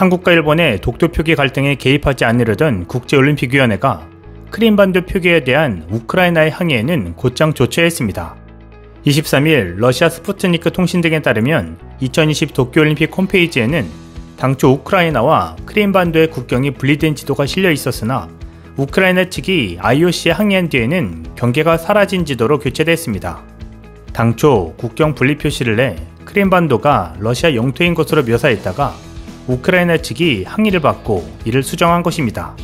한국과 일본의 독도 표기 갈등에 개입하지 않으려던 국제올림픽위원회가 크림반도 표기에 대한 우크라이나의 항의에는 곧장 조처했습니다. 23일 러시아 스푸트니크 통신 등에 따르면 2020 도쿄올림픽 홈페이지에는 당초 우크라이나와 크림반도의 국경이 분리된 지도가 실려 있었으나 우크라이나 측이 IOC에 항의한 뒤에는 경계가 사라진 지도로 교체됐습니다. 당초 국경 분리 표시를 내 크림반도가 러시아 영토인 것으로 묘사했다가 우크라이나 측이 항의를 받고 이를 수정한 것입니다.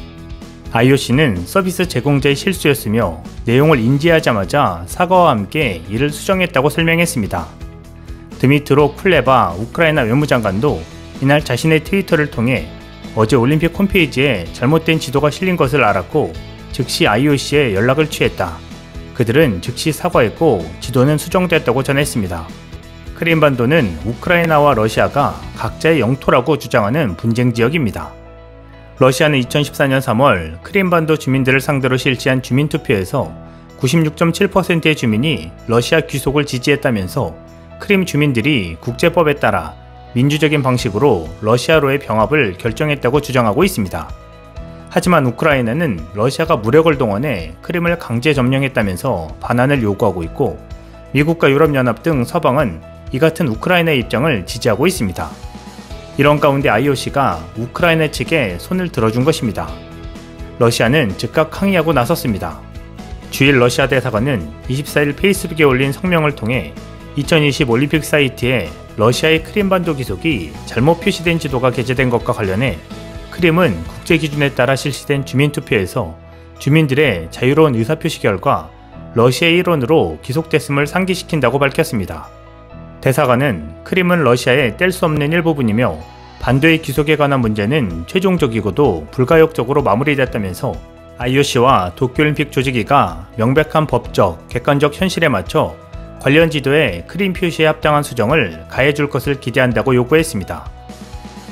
IOC는 서비스 제공자의 실수였으며 내용을 인지하자마자 사과와 함께 이를 수정했다고 설명했습니다. 드미트로 쿨레바 우크라이나 외무장관도 이날 자신의 트위터를 통해 어제 올림픽 홈페이지에 잘못된 지도가 실린 것을 알았고 즉시 IOC에 연락을 취했다. 그들은 즉시 사과했고 지도는 수정됐다고 전했습니다. 크림반도는 우크라이나와 러시아가 각자의 영토라고 주장하는 분쟁 지역입니다. 러시아는 2014년 3월 크림반도 주민들을 상대로 실시한 주민투표에서 96.7%의 주민이 러시아 귀속을 지지했다면서 크림 주민들이 국제법에 따라 민주적인 방식으로 러시아로의 병합을 결정했다고 주장하고 있습니다. 하지만 우크라이나는 러시아가 무력을 동원해 크림을 강제 점령했다면서 반환을 요구하고 있고 미국과 유럽연합 등 서방은 이 같은 우크라이나의 입장을 지지하고 있습니다. 이런 가운데 IOC가 우크라이나 측에 손을 들어준 것입니다. 러시아는 즉각 항의하고 나섰습니다. 주일 러시아 대사관은 24일 페이스북에 올린 성명을 통해 2020 올림픽 사이트에 러시아의 크림반도 기속이 잘못 표시된 지도가 게재된 것과 관련해 크림은 국제기준에 따라 실시된 주민투표에서 주민들의 자유로운 의사표시 결과 러시아의 일원으로 기속됐음을 상기시킨다고 밝혔습니다. 대사관은 크림은 러시아의 뗄 수 없는 일부분이며 반도의 기속에 관한 문제는 최종적이고도 불가역적으로 마무리됐다면서 IOC와 도쿄올림픽 조직위가 명백한 법적, 객관적 현실에 맞춰 관련 지도에 크림 표시에 합당한 수정을 가해줄 것을 기대한다고 요구했습니다.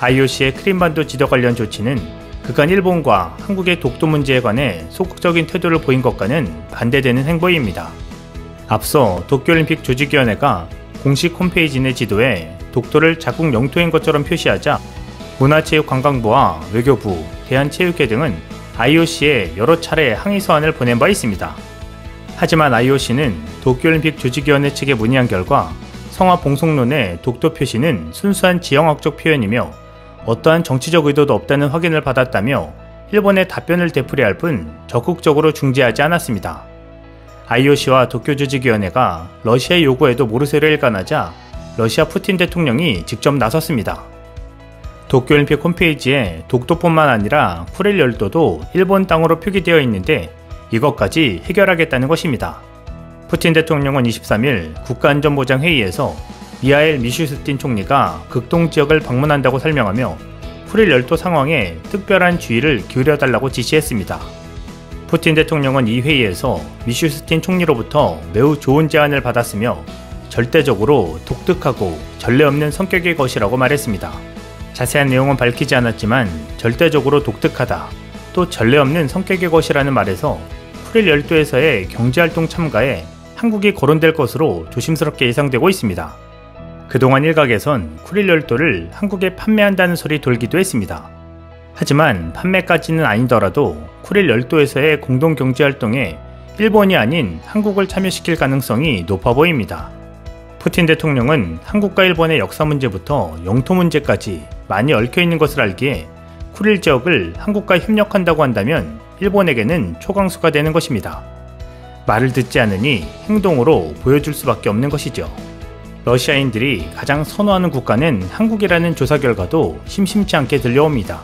IOC의 크림반도 지도 관련 조치는 그간 일본과 한국의 독도 문제에 관해 소극적인 태도를 보인 것과는 반대되는 행보입니다. 앞서 도쿄올림픽 조직위원회가 공식 홈페이지 내 지도에 독도를 자국 영토인 것처럼 표시하자 문화체육관광부와 외교부, 대한체육회 등은 IOC에 여러 차례 항의 서한을 보낸 바 있습니다. 하지만 IOC는 도쿄올림픽 조직위원회 측에 문의한 결과 성화 봉송론의 독도 표시는 순수한 지형학적 표현이며 어떠한 정치적 의도도 없다는 확인을 받았다며 일본의 답변을 되풀이할 뿐 적극적으로 중재하지 않았습니다. IOC와 도쿄조직위원회가 러시아의 요구에도 모르쇠로 일관하자 러시아 푸틴 대통령이 직접 나섰습니다. 도쿄올림픽 홈페이지에 독도뿐만 아니라 쿠릴 열도도 일본 땅으로 표기되어 있는데 이것까지 해결하겠다는 것입니다. 푸틴 대통령은 23일 국가안전보장회의에서 미하엘 미슈스틴 총리가 극동지역을 방문한다고 설명하며 쿠릴 열도 상황에 특별한 주의를 기울여달라고 지시했습니다. 푸틴 대통령은 이 회의에서 미슈스틴 총리로부터 매우 좋은 제안을 받았으며 절대적으로 독특하고 전례 없는 성격의 것이라고 말했습니다. 자세한 내용은 밝히지 않았지만 절대적으로 독특하다, 또 전례 없는 성격의 것이라는 말에서 쿠릴 열도에서의 경제활동 참가에 한국이 거론될 것으로 조심스럽게 예상되고 있습니다. 그동안 일각에선 쿠릴 열도를 한국에 판매한다는 소리 돌기도 했습니다. 하지만 판매까지는 아니더라도 쿠릴 열도에서의 공동경제활동에 일본이 아닌 한국을 참여시킬 가능성이 높아 보입니다. 푸틴 대통령은 한국과 일본의 역사 문제부터 영토 문제까지 많이 얽혀있는 것을 알기에 쿠릴 지역을 한국과 협력한다고 한다면 일본에게는 초강수가 되는 것입니다. 말을 듣지 않으니 행동으로 보여줄 수밖에 없는 것이죠. 러시아인들이 가장 선호하는 국가는 한국이라는 조사 결과도 심심치 않게 들려옵니다.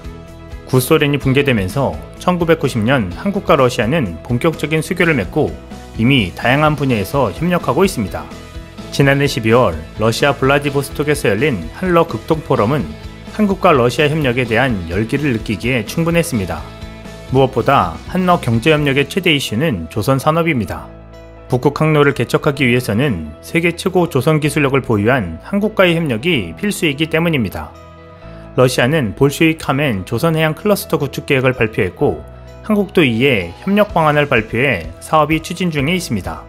구소련이 붕괴되면서 1990년 한국과 러시아는 본격적인 수교를 맺고 이미 다양한 분야에서 협력하고 있습니다. 지난해 12월 러시아 블라디보스톡에서 열린 한러 극동 포럼은 한국과 러시아 협력에 대한 열기를 느끼기에 충분했습니다. 무엇보다 한러 경제협력의 최대 이슈는 조선 산업입니다. 북극 항로를 개척하기 위해서는 세계 최고 조선 기술력을 보유한 한국과의 협력이 필수이기 때문입니다. 러시아는 볼쉐익 하멘 조선해양 클러스터 구축 계획을 발표했고 한국도 이에 협력 방안을 발표해 사업이 추진 중에 있습니다.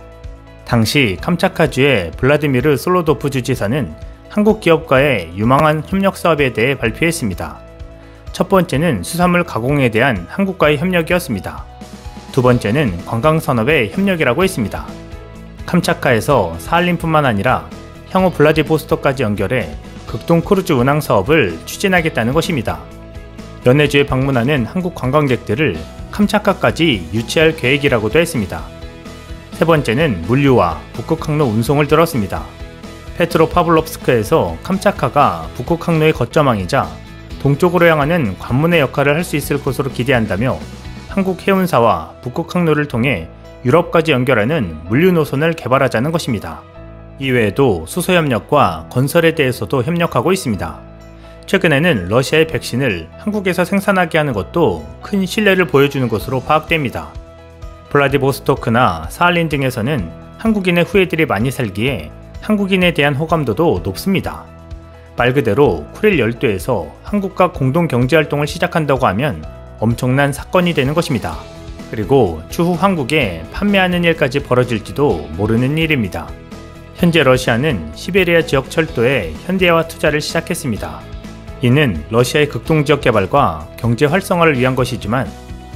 당시 캄차카주의 블라디미르 솔로도프 주지사는 한국 기업과의 유망한 협력 사업에 대해 발표했습니다. 첫 번째는 수산물 가공에 대한 한국과의 협력이었습니다. 두 번째는 관광산업의 협력이라고 했습니다. 캄차카에서 사할린뿐만 아니라 향후 블라디보스토크까지 연결해 극동 크루즈 운항 사업을 추진하겠다는 것입니다. 연해주에 방문하는 한국 관광객들을 캄차카까지 유치할 계획이라고도 했습니다. 세 번째는 물류와 북극 항로 운송을 들었습니다. 페트로파블롭스크에서 캄차카가 북극 항로의 거점항이자 동쪽으로 향하는 관문의 역할을 할 수 있을 것으로 기대한다며 한국 해운사와 북극 항로를 통해 유럽까지 연결하는 물류 노선을 개발하자는 것입니다. 이외에도 수소협력과 건설에 대해서도 협력하고 있습니다. 최근에는 러시아의 백신을 한국에서 생산하게 하는 것도 큰 신뢰를 보여주는 것으로 파악됩니다. 블라디보스토크나 사할린 등에서는 한국인의 후예들이 많이 살기에 한국인에 대한 호감도도 높습니다. 말 그대로 쿠릴 열도에서 한국과 공동 경제활동을 시작한다고 하면 엄청난 사건이 되는 것입니다. 그리고 추후 한국에 판매하는 일까지 벌어질지도 모르는 일입니다. 현재 러시아는 시베리아 지역 철도에 현대화 투자를 시작했습니다. 이는 러시아의 극동지역 개발과 경제 활성화를 위한 것이지만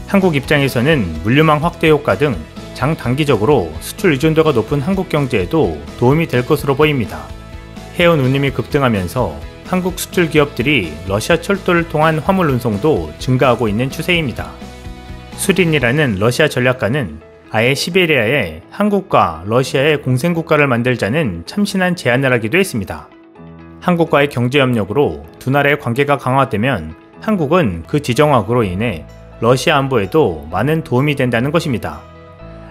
한국 입장에서는 물류망 확대 효과 등 장단기적으로 수출 의존도가 높은 한국 경제에도 도움이 될 것으로 보입니다. 해운 운임이 급등하면서 한국 수출 기업들이 러시아 철도를 통한 화물 운송도 증가하고 있는 추세입니다. 수린이라는 러시아 전략가는 아예 시베리아에 한국과 러시아의 공생국가를 만들자는 참신한 제안을 하기도 했습니다. 한국과의 경제협력으로 두 나라의 관계가 강화되면 한국은 그 지정학으로 인해 러시아 안보에도 많은 도움이 된다는 것입니다.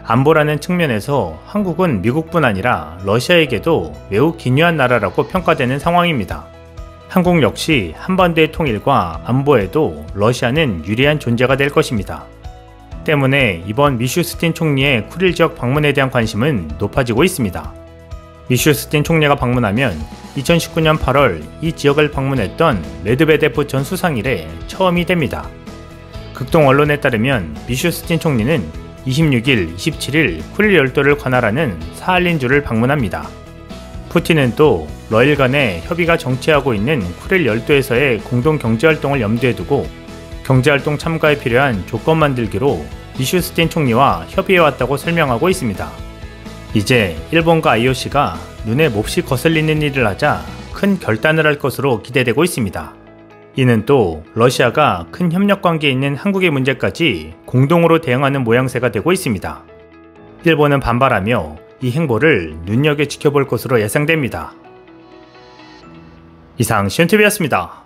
안보라는 측면에서 한국은 미국뿐 아니라 러시아에게도 매우 기묘한 나라라고 평가되는 상황입니다. 한국 역시 한반도의 통일과 안보에도 러시아는 유리한 존재가 될 것입니다. 때문에 이번 미슈스틴 총리의 쿠릴 지역 방문에 대한 관심은 높아지고 있습니다. 미슈스틴 총리가 방문하면 2019년 8월 이 지역을 방문했던 메드베데프 전 수상 이래 처음이 됩니다. 극동 언론에 따르면 미슈스틴 총리는 26일, 27일 쿠릴 열도를 관할하는 사할린주를 방문합니다. 푸틴은 또 러일 간의 협의가 정체하고 있는 쿠릴 열도에서의 공동 경제활동을 염두에 두고 경제활동 참가에 필요한 조건 만들기로 미슈스틴 총리와 협의해왔다고 설명하고 있습니다. 이제 일본과 IOC가 눈에 몹시 거슬리는 일을 하자 큰 결단을 할 것으로 기대되고 있습니다. 이는 또 러시아가 큰 협력관계에 있는 한국의 문제까지 공동으로 대응하는 모양새가 되고 있습니다. 일본은 반발하며 이 행보를 눈여겨 지켜볼 것으로 예상됩니다. 이상 시온TV였습니다.